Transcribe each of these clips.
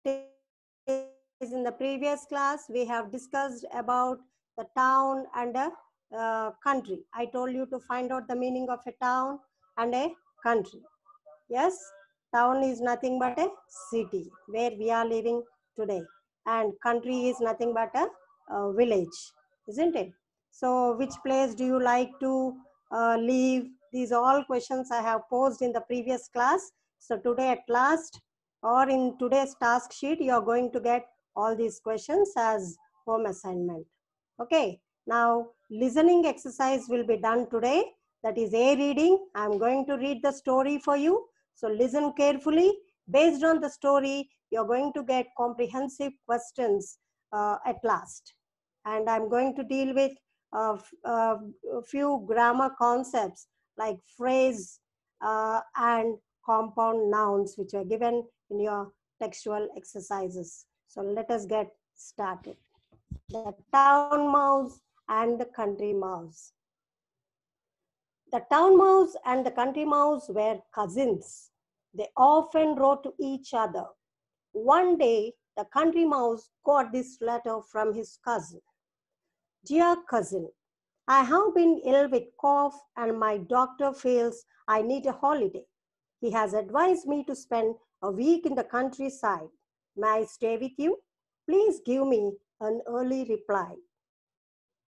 in the previous class, we have discussed about the town and a country. I told you to find out the meaning of a town and a country. Yes, town is nothing but a city where we are living today, and country is nothing but a village, isn't it? So, which place do you like to live? These all questions I have posed in the previous class. So, today at last, or in today's task sheet, you are going to get all these questions as home assignment. Okay, now listening exercise will be done today. That is a reading. I am going to read the story for you. So listen carefully. Based on the story, you're going to get comprehensive questions at last. And I'm going to deal with a few grammar concepts like phrase and compound nouns, which are given in your textual exercises. So let us get started. The town mouse and the country mouse. The town mouse and the country mouse were cousins. They often wrote to each other. One day, the country mouse got this letter from his cousin. Dear cousin, I have been ill with cough and my doctor feels I need a holiday. He has advised me to spend a week in the countryside. May I stay with you? Please give me an early reply.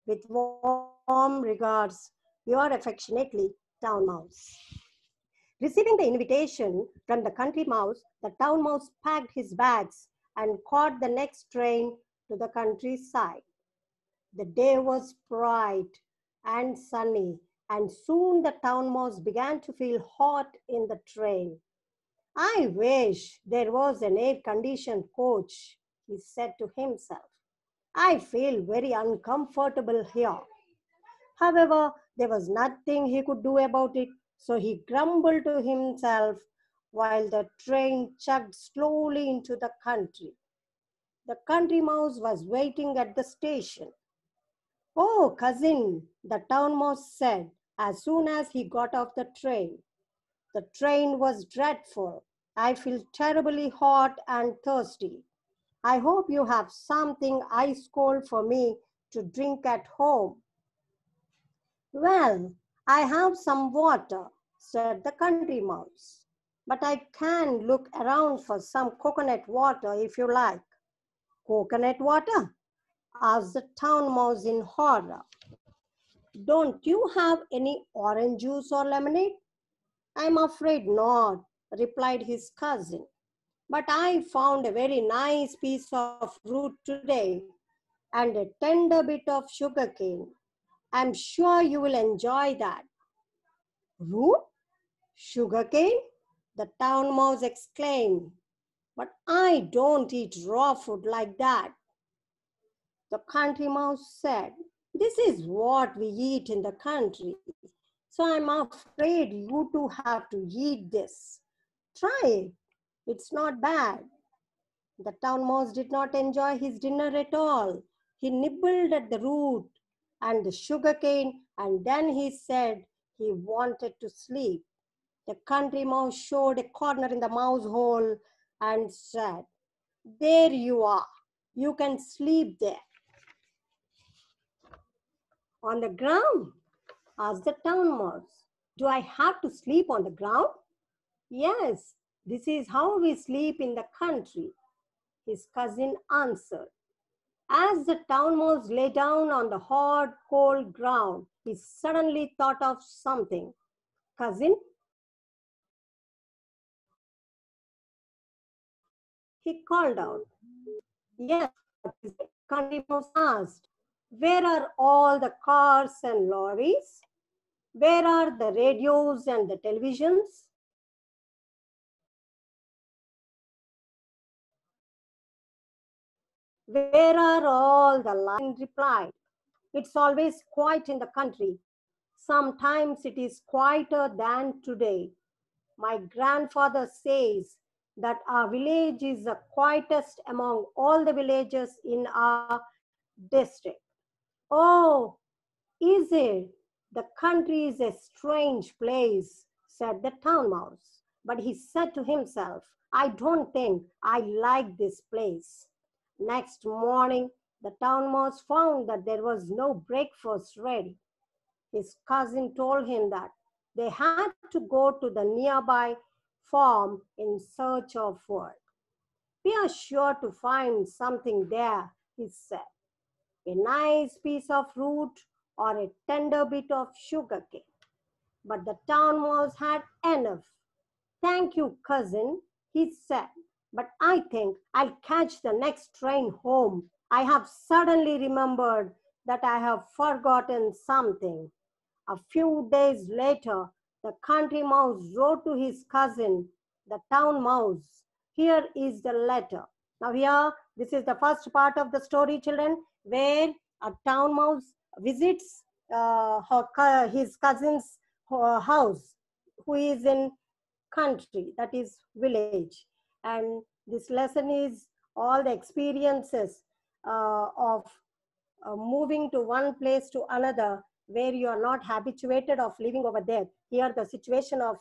With warm regards, your affectionately, Town Mouse. Receiving the invitation from the country mouse, the town mouse packed his bags and caught the next train to the countryside. The day was bright and sunny, and soon the town mouse began to feel hot in the train. I wish there was an air-conditioned coach, he said to himself. I feel very uncomfortable here. However, there was nothing he could do about it, so he grumbled to himself while the train chugged slowly into the country. The country mouse was waiting at the station. Oh, cousin, the town mouse said as soon as he got off the train. The train was dreadful. I feel terribly hot and thirsty. I hope you have something ice cold for me to drink at home. Well, I have some water, said the country mouse. But I can look around for some coconut water if you like. Coconut water? Asked the town mouse in horror. Don't you have any orange juice or lemonade? I'm afraid not, replied his cousin. But I found a very nice piece of fruit today and a tender bit of sugar cane. I'm sure you will enjoy that. Root? Sugarcane? The town mouse exclaimed. But I don't eat raw food like that. The country mouse said, this is what we eat in the country. So I'm afraid you too have to eat this. Try it. It's not bad. The town mouse did not enjoy his dinner at all. He nibbled at the root and the sugarcane, and then he said he wanted to sleep. The country mouse showed a corner in the mouse hole and said, there you are. You can sleep there. On the ground? Asked the town mouse. Do I have to sleep on the ground? Yes, this is how we sleep in the country, his cousin answered. As the town mouse lay down on the hard, cold ground, he suddenly thought of something. Cousin, he called out. Yes, what is it? Country mouse asked. Where are all the cars and lorries? Where are the radios and the televisions? Where are all the lights? Replied. It's always quiet in the country. Sometimes it is quieter than today. My grandfather says that our village is the quietest among all the villages in our district. Oh, is it? The country is a strange place, said the town mouse. But he said to himself, I don't think I like this place. Next morning, the town mouse found that there was no breakfast ready. His cousin told him that they had to go to the nearby farm in search of food. We are sure to find something there, he said. A nice piece of root or a tender bit of sugar cane. But the town mouse had enough. Thank you, cousin, he said, but I think I'll catch the next train home. I have suddenly remembered that I have forgotten something. A few days later, the country mouse wrote to his cousin, the town mouse. Here is the letter. Now, here, this is the first part of the story, children, where a town mouse visits his cousin's house, who is in country, that is village. And this lesson is all the experiences of moving to one place to another where you are not habituated of living over there. Here the situation of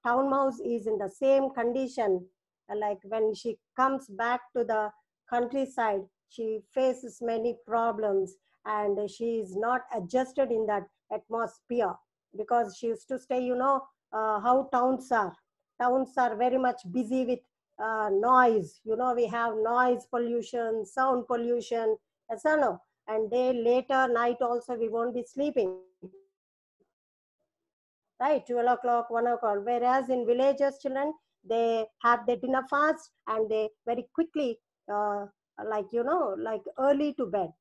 town mouse is in the same condition. Like when she comes back to the countryside, she faces many problems and she is not adjusted in that atmosphere because she used to stay, how towns are. Towns are very much busy with noise. We have noise pollution, sound pollution, etc. And day later night also we won't be sleeping, right? 12 o'clock, 1 o'clock. Whereas in villages, children, they have their dinner fast and they very quickly like early to bed.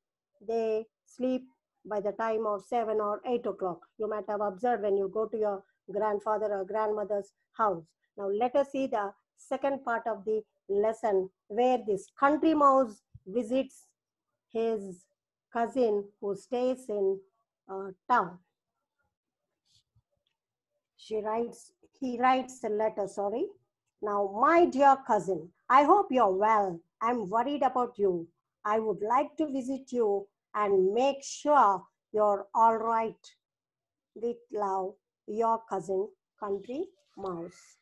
They sleep by the time of 7 or 8 o'clock. You might have observed when you go to your grandfather or grandmother's house. Now let us see the second part of the lesson where this country mouse visits his cousin who stays in town. He writes a letter, sorry. Now, my dear cousin, I hope you're well. I'm worried about you. I would like to visit you and make sure you're all right. With love, your cousin, Country Mouse.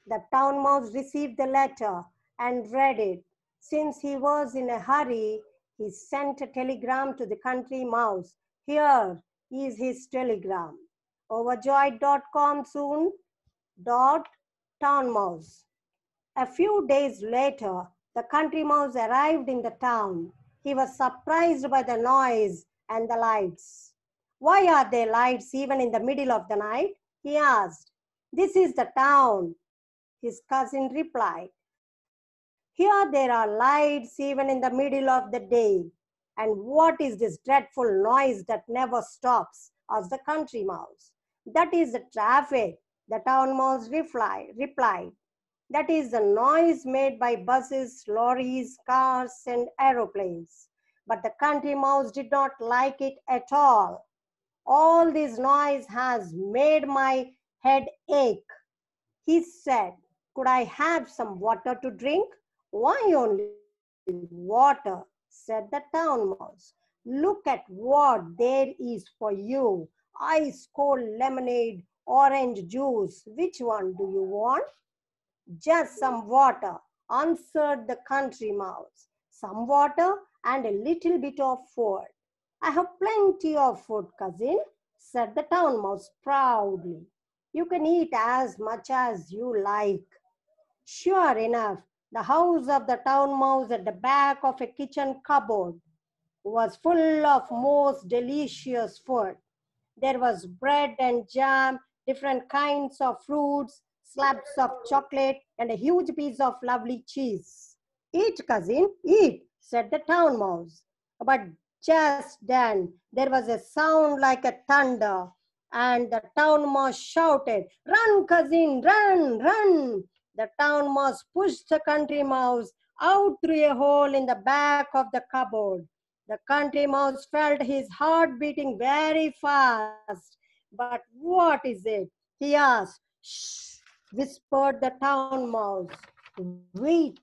The town mouse received the letter and read it. Since he was in a hurry, he sent a telegram to the country mouse. Here is his telegram. Overjoyed.com soon. Town mouse. A few days later, the country mouse arrived in the town. He was surprised by the noise and the lights. Why are there lights even in the middle of the night? He asked. This is the town, his cousin replied. Here there are lights even in the middle of the day. And what is this dreadful noise that never stops? Asked the country mouse. That is the traffic, the town mouse replied. That is the noise made by buses, lorries, cars, and aeroplanes. But the country mouse did not like it at all. All this noise has made my head ache. He said, could I have some water to drink? Why only water? Said the town mouse. Look at what there is for you. Ice cold lemonade, orange juice. Which one do you want? Just some water, answered the country mouse. Some water and a little bit of food. I have plenty of food, cousin, said the town mouse proudly. You can eat as much as you like. Sure enough, the house of the town mouse at the back of a kitchen cupboard was full of most delicious food. There was bread and jam, different kinds of fruits, slabs of chocolate, and a huge piece of lovely cheese. Eat, cousin, eat, said the town mouse. But just then, there was a sound like a thunder, and the town mouse shouted, run, cousin, run, run. The town mouse pushed the country mouse out through a hole in the back of the cupboard. The country mouse felt his heart beating very fast. But what is it? He asked. Shh, whispered the town mouse. Wait.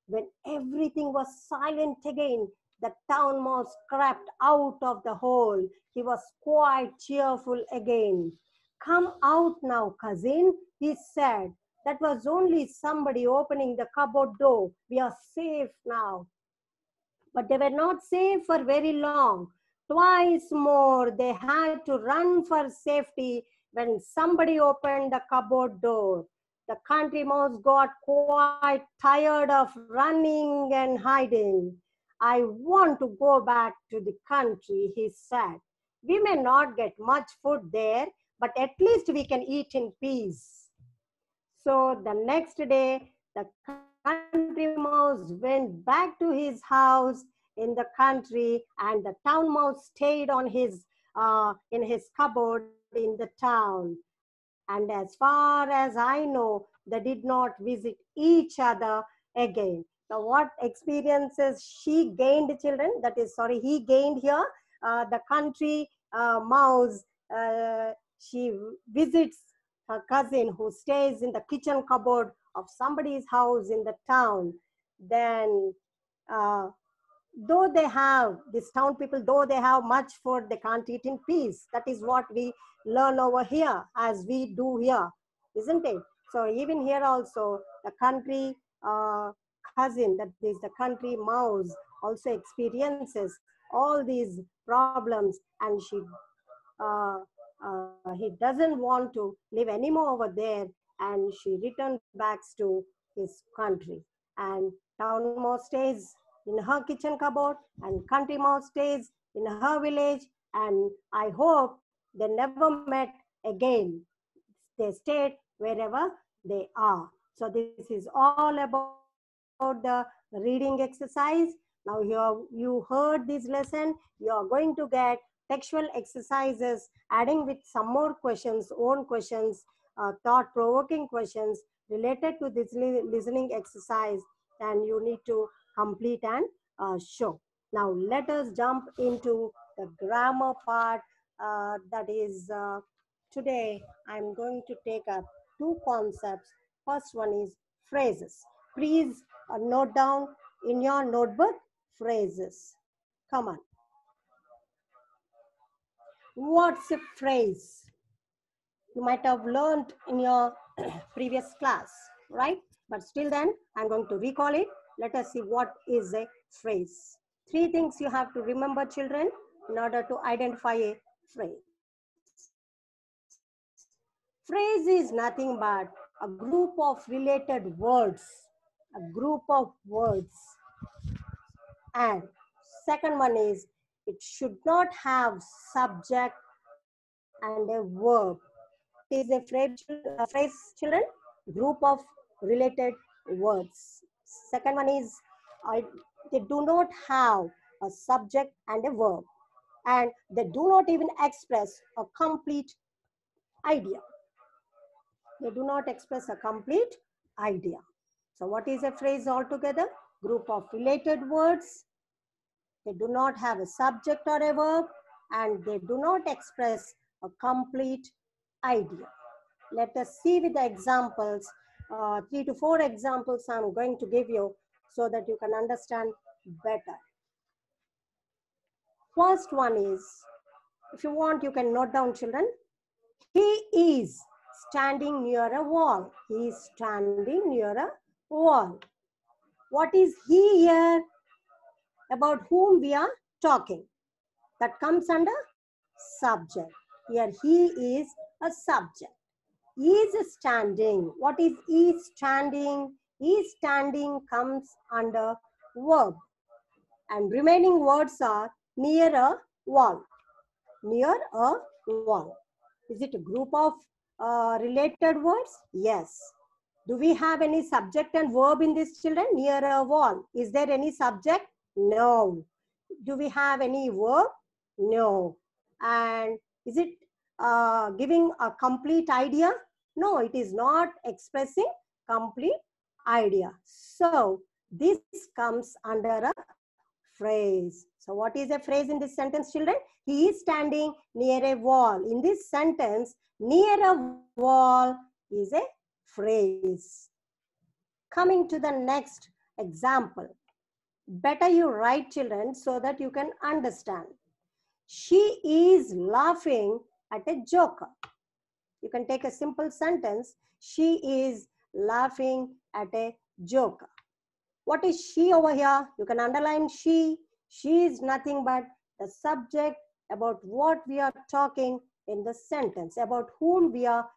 When everything was silent again, the town mouse crept out of the hole. He was quite cheerful again. Come out now, cousin, he said. That was only somebody opening the cupboard door. We are safe now. But they were not safe for very long. Twice more, they had to run for safety when somebody opened the cupboard door. The country mouse got quite tired of running and hiding. I want to go back to the country, he said. We may not get much food there, but at least we can eat in peace. So the next day, the country mouse went back to his house in the country, and the town mouse stayed on in his cupboard in the town. And as far as I know, they did not visit each other again. Now, what experiences she gained, children? That is, sorry, he gained here. The country mouse, she visits her cousin who stays in the kitchen cupboard of somebody's house in the town. Then, uh, though they have, these town people, though they have much food, they can't eat in peace. That is what we learn over here, as we do here, isn't it? So even here also, the country cousin, that is the country mouse, also experiences all these problems, and uh, he doesn't want to live anymore over there, and she returns back to his country. And town mouse stays in her kitchen cupboard, and country mouse stays in her village, and I hope they never met again. They stayed wherever they are. So this is all about the reading exercise. Now you heard this lesson. You are going to get textual exercises, adding with some more questions, own questions, thought-provoking questions related to this listening exercise, and you need to complete and show. Now let us jump into the grammar part. That is, today I'm going to take up two concepts. First one is phrases. Please note down in your notebook phrases. Come on. What's a phrase? You might have learned in your previous class, right? But still then, I'm going to recall it. Let us see what is a phrase. Three things you have to remember, children, in order to identify a phrase. Phrase is nothing but a group of related words, a group of words. And second one is, it should not have subject and a verb. What is a phrase, children? Group of related words. Second one is, they do not have a subject and a verb. And they do not even express a complete idea. They do not express a complete idea. So what is a phrase altogether? Group of related words. They do not have a subject or a verb, and they do not express a complete idea. Let us see with the examples. 3 to 4 examples I'm going to give you so that you can understand better. First one is, if you want, you can note down, children. He is standing near a wall. He is standing near a wall. What is he here? About whom we are talking. That comes under subject. Here he is a subject. He is standing. What is he standing? He standing comes under verb. And remaining words are near a wall. Near a wall. Is it a group of related words? Yes. Do we have any subject and verb in this, children? Near a wall. Is there any subject? No. Do we have any verb? No. And is it giving a complete idea? No, it is not expressing complete idea. So this comes under a phrase. So what is a phrase in this sentence, children? He is standing near a wall. In this sentence, near a wall is a phrase. Coming to the next example. Better you write, children, so that you can understand. She is laughing at a joker. You can take a simple sentence. She is laughing at a joke. What is she over here? You can underline she. She is nothing but the subject about what we are talking in the sentence, about whom we are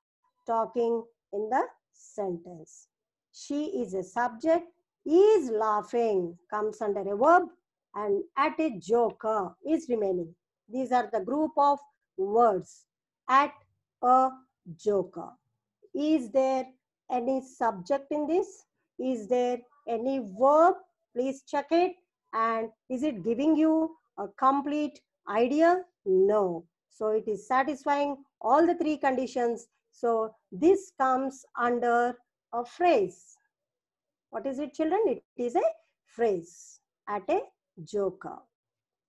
talking in the sentence. She is a subject, is laughing comes under a verb, and at a joker is remaining. These are the group of words. At a joker. Is there any subject in this? Is there any verb? Please check it. And is it giving you a complete idea? No. So it is satisfying all the three conditions. So this comes under a phrase. What is it, children? It is a phrase. At a joker.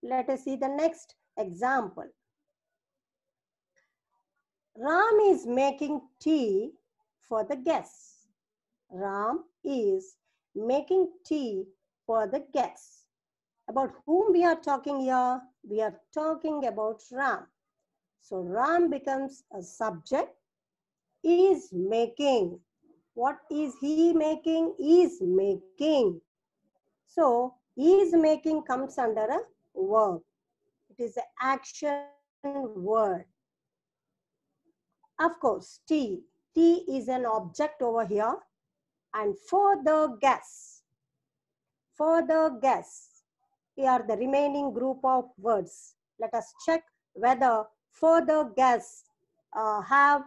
Let us see the next example. Ram is making tea for the guests. Ram is making tea for the guests. About whom we are talking here? We are talking about Ram. So Ram becomes a subject. Is making. What is he making? Is making. So is making comes under a verb. It is an action word. Of course, tea. Tea is an object over here. And for the guests, here are the remaining group of words. Let us check whether for the guests have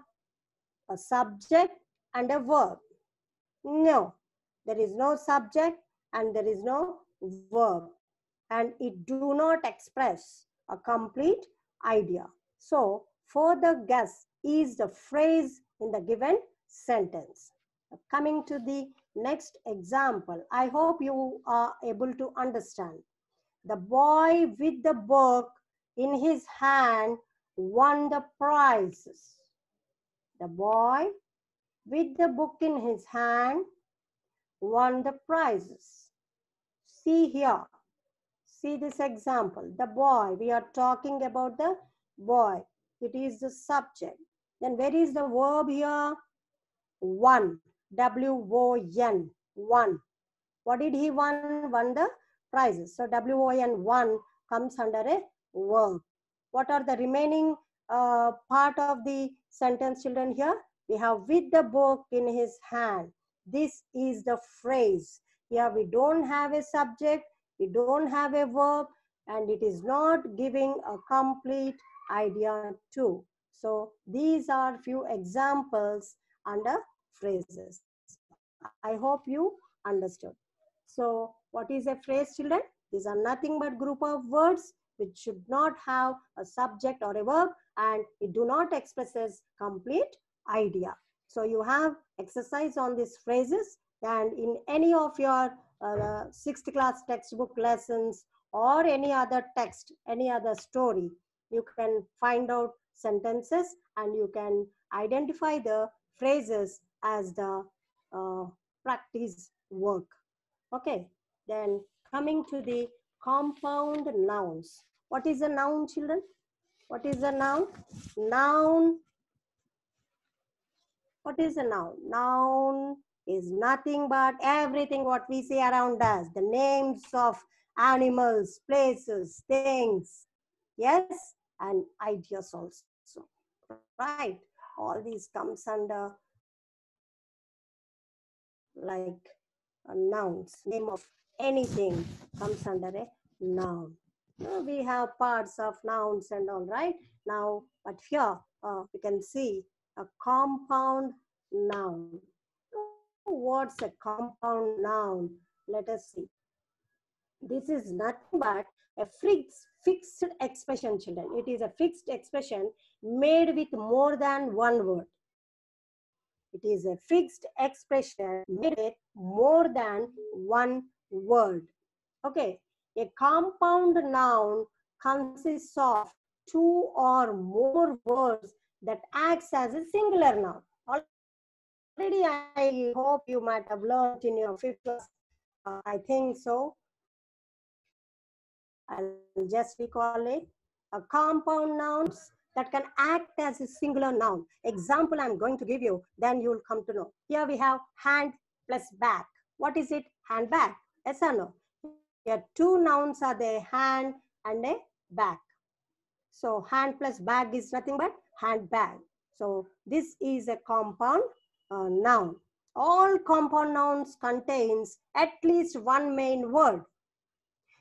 a subject and a verb. No, there is no subject and there is no verb. And it do not express a complete idea. So, for the guests is the phrase in the given sentence. Coming to the next example, I hope you are able to understand. The boy with the book in his hand won the prizes. The boy with the book in his hand won the prizes. See here. See this example. The boy. We are talking about the boy. It is the subject. Then where is the verb here? Won. W-O-N. Won. What did he won? Won the prizes. So W-O-N, won, comes under a verb. What are the remaining part of the sentence, children, here? We have with the book in his hand. This is the phrase. Here we don't have a subject, we don't have a verb, and it is not giving a complete idea too. So these are few examples under phrases. I hope you understood. So what is a phrase, children? These are nothing but group of words which should not have a subject or a verb, and it do not expresses complete idea. So you have exercise on these phrases, and in any of your 6th class textbook lessons or any other text, any other story, you can find out sentences and you can identify the phrases as the practice work. Okay, then coming to the compound nouns. What is a noun, children? What is a noun? Noun. What is a noun? Noun is nothing but everything what we see around us. The names of animals, places, things. Yes, and ideas also. Right? All these comes under like nouns. Name of anything comes under a noun. Now we have parts of nouns and all, right? Now, but here we can see a compound noun. What's a compound noun? Let us see. This is nothing but a fixed expression, children. It is a fixed expression made with more than one word. It is a fixed expression made with more than one word. Okay, a compound noun consists of two or more words that acts as a singular noun. Already I hope you might have learned in your 5th class. I think so. I'll just recall it. A compound nouns that can act as a singular noun. Example I'm going to give you, then you'll come to know. Here we have hand plus bag. What is it? Handbag. Yes or no? Here two nouns are there, hand and a bag. So hand plus bag is nothing but handbag. So this is a compound noun. All compound nouns contains at least one main word,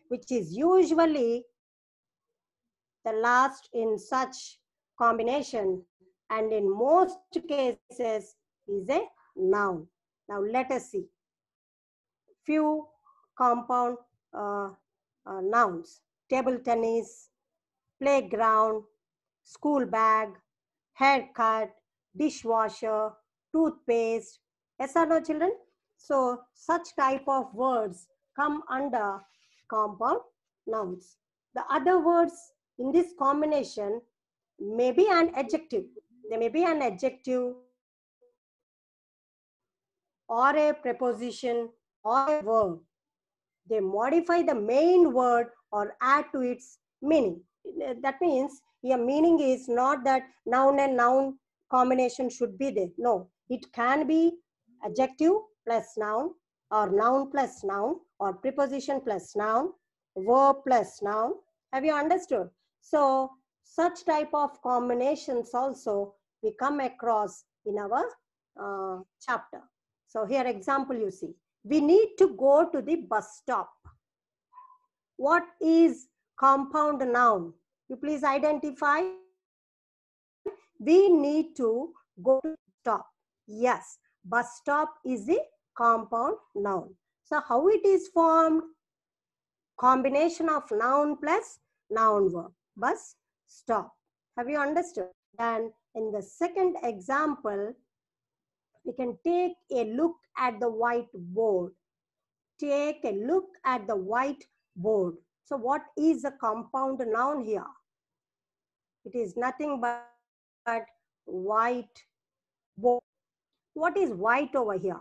which is usually the last in such combination, and in most cases is a noun. Now let us see few compound nouns. Table tennis, playground, school bag, haircut, dishwasher, toothpaste. Yes or no, children? So such type of words come under compound nouns. The other words in this combination may be an adjective. They may be an adjective or a preposition or a verb. They modify the main word or add to its meaning. That means your meaning is not that noun and noun combination should be there. No, it can be adjective plus noun, or noun plus noun, or preposition plus noun, verb plus noun. Have you understood? So such type of combinations also we come across in our chapter. So here example you see. We need to go to the bus stop. What is compound noun? You please identify. We need to go to stop. Yes, bus stop is the compound noun. So how it is formed? Combination of noun plus noun verb. Bus stop. Have you understood? Then in the second example, we can take a look at the whiteboard. Take a look at the whiteboard. So what is a compound noun here? It is nothing but white board. What is white over here?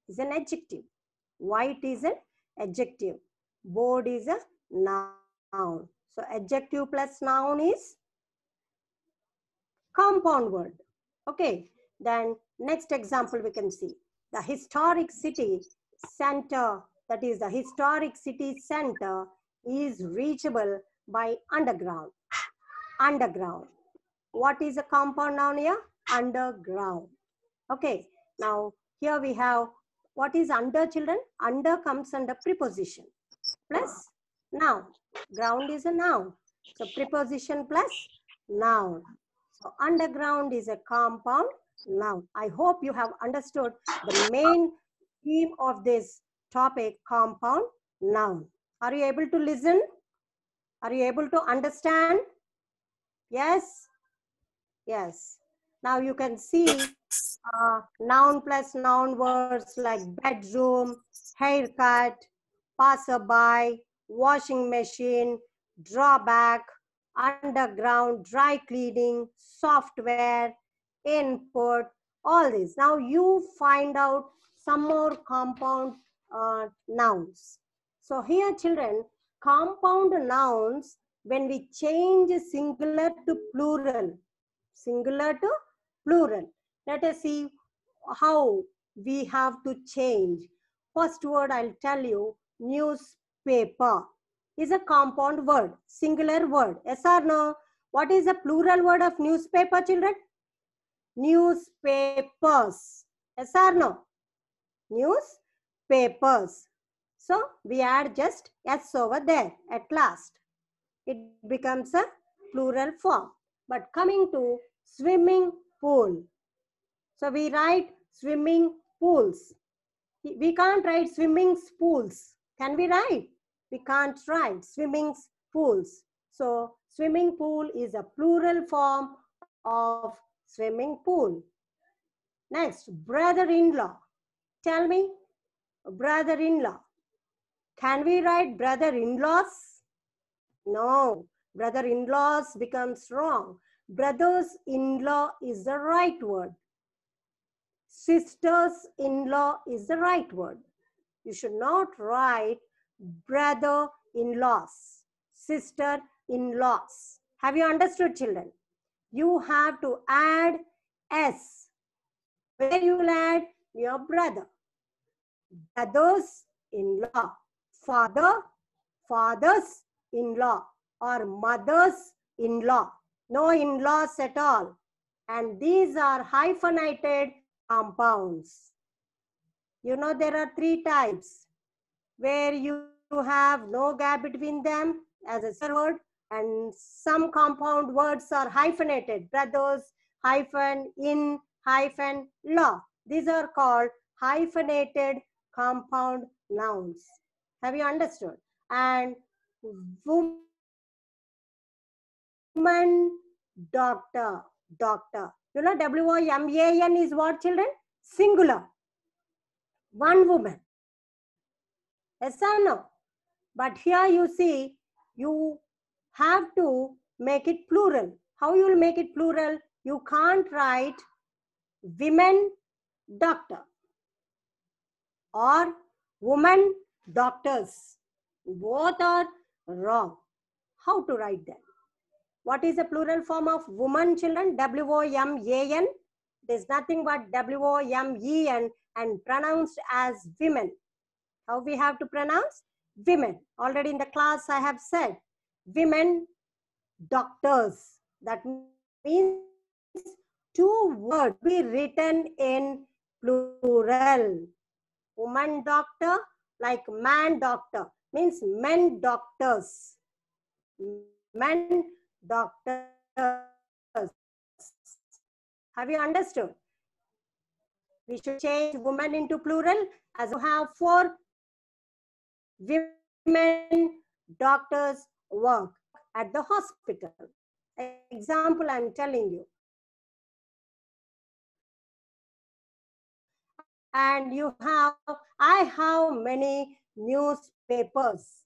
Is an adjective. White is an adjective. Board is a noun. So adjective plus noun is compound word. Okay. Then next example we can see. The historic city center, that is the historic city center, is reachable by underground. Underground. What is a compound noun here? Underground. Okay. Now here we have, what is under, children? Under comes under preposition plus noun. Ground is a noun. So preposition plus noun. So underground is a compound noun. I hope you have understood the main theme of this topic, compound noun. Are you able to listen? Are you able to understand? Yes? Yes. Now you can see noun plus noun words like bedroom, haircut, passerby, washing machine, drawback, underground, dry cleaning, software, input, all this. Now you find out some more compound nouns. So here children, compound nouns, when we change singular to plural, singular to plural. Let us see how we have to change. First word I'll tell you, newspaper is a compound word, singular word. Yes or no? What is the plural word of newspaper, children? Newspapers. Yes or no? Newspapers. So we add just S over there at last. It becomes a plural form. But coming to swimming pool. So we write swimming pools. We can't write swimming pools. Can we write? We can't write swimming pools. So swimming pool is a plural form of swimming pool. Next, brother-in-law. Tell me, brother-in-law. Can we write brother-in-laws? No, brother-in-laws becomes wrong. Brothers-in-law is the right word. Sisters-in-law is the right word. You should not write brother-in-laws, sister-in-laws. Have you understood, children? you have to add S. Where you will add? Your brother. Brothers-in-law. Father, fathers-in-law, or mothers-in-law. No in-laws at all. And these are hyphenated compounds. You know there are 3 types where you have no gap between them as a word, and some compound words are hyphenated. Brothers, hyphen, in, hyphen, law. These are called hyphenated compound nouns. Have you understood? And woman, doctor, doctor. You know WOMAN is what, children? Singular. One woman. Yes or no? But here you see, you have to make it plural. How you will make it plural? You can't write women doctor or woman doctors. Both are wrong. How to write them? What is the plural form of woman, children? WOMAN. There's nothing but WOMEN and pronounced as women. How we have to pronounce? Women. Already in the class I have said women doctors. That means 2 words be written in plural. Woman doctor, like man doctor, means men doctors. Men doctors. Have you understood? We should change woman into plural as you have 4 women doctors work at the hospital. Example I'm telling you. And you have, I have many newspapers.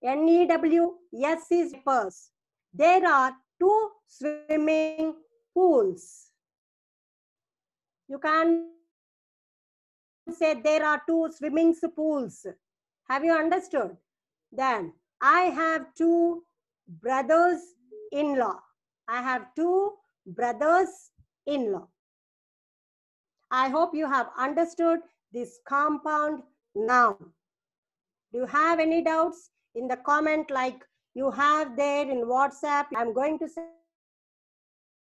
NEWS is papers. There are 2 swimming pools. You can say there are 2 swimming pools. Have you understood? Then I have 2 brothers-in-law. I have 2 brothers-in-law. I hope you have understood this compound noun. Do you have any doubts? In the comment like you have there in WhatsApp, I'm going to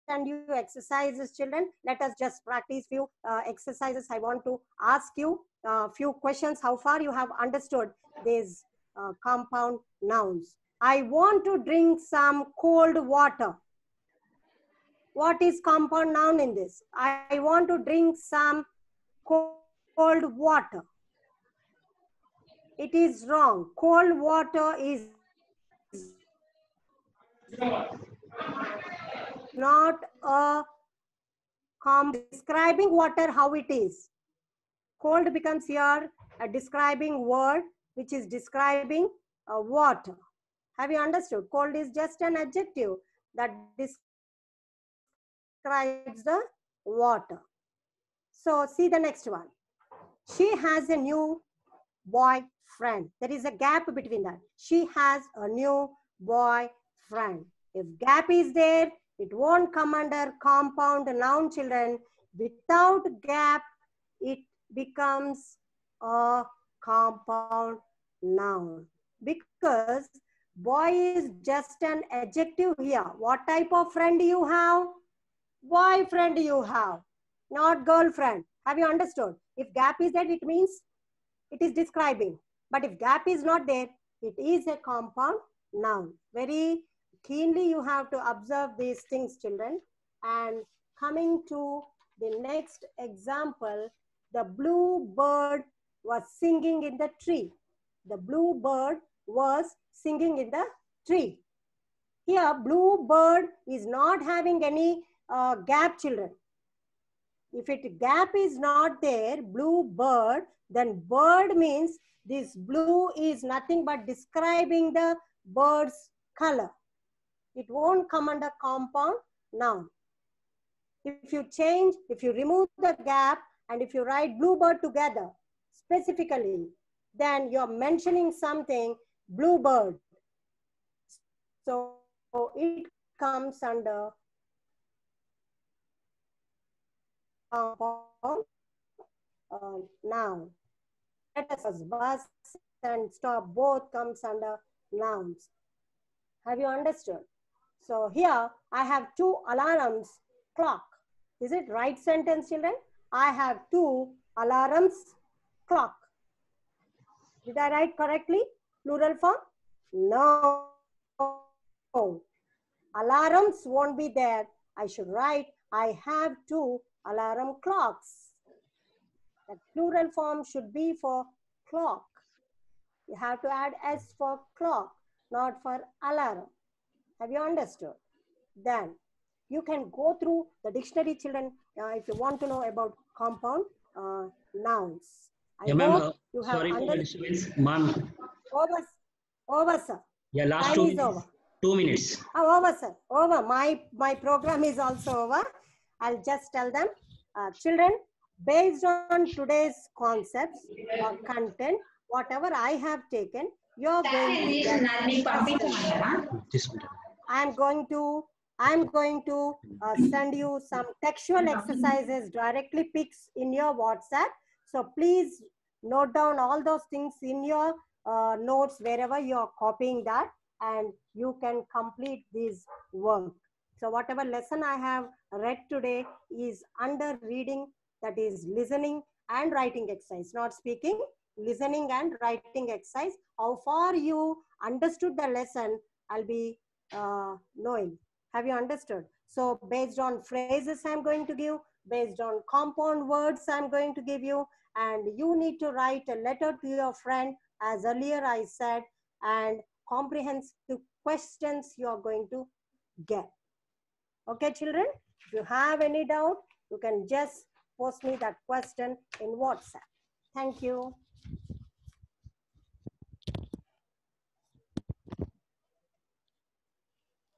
send you exercises, children. Let us just practice few exercises. I want to ask you a few questions. How far you have understood these compound nouns? I want to drink some cold water. What is compound noun in this? I want to drink some cold water. It is wrong. Cold water is not a describing water how it is. Cold becomes here a describing word which is describing water. Have you understood? Cold is just an adjective that describes the water. So see the next one. She has a new boyfriend. There is a gap between that. She has a new boyfriend. If gap is there, it won't come under compound noun, children. Without gap, it becomes a compound noun. Because boy is just an adjective here. What type of friend you have? Boyfriend you have, not girlfriend. Have you understood? If gap is there, it means it is describing. But if gap is not there, it is a compound noun. Very keenly you have to observe these things, children. And coming to the next example, the blue bird was singing in the tree. The blue bird was singing in the tree. Here, blue bird is not having any gap, children. If it gap is not there, blue bird, then bird means this blue is nothing but describing the bird's color. It won't come under compound noun. If you change, if you remove the gap and if you write blue bird together specifically, then you're mentioning something blue bird. So it comes under compound noun. Letters bus and stop both comes under nouns. Have you understood? So here I have two alarms clock. Is it right sentence, children? I have two alarms clock. Did I write correctly? Plural form? No. Alarms won't be there. I should write, I have two alarm clocks. The plural form should be for clock. You have to add S for clock, not for alarm. Have you understood? Then you can go through the dictionary, children, if you want to know about compound nouns. Yeah, ma'am. Sorry for the disturbance, ma'am. Over, sir. Yeah, last Time is over. 2 minutes. Oh, over, sir. Over. My program is also over. I'll just tell them, children, based on today's concepts or content, whatever I have taken, you're going to get. I'm going to send you some textual exercises directly pics in your WhatsApp. So please note down all those things in your notes wherever you're copying that, and you can complete this work. So whatever lesson I have read today is under reading, that is listening and writing exercise, not speaking, listening and writing exercise. How far you understood the lesson, I'll be knowing. Have you understood? So based on phrases I'm going to give, based on compound words I'm going to give you, and you need to write a letter to your friend, as earlier I said, and comprehensive questions you are going to get. Okay, children? If you have any doubt, you can just post me that question in WhatsApp. Thank you.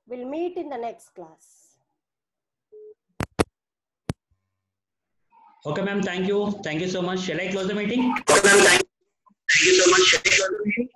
We'll meet in the next class. Okay, ma'am. Thank you. Thank you so much. Shall I close the meeting? Okay, ma'am. Thank you so much. Shall I close the meeting?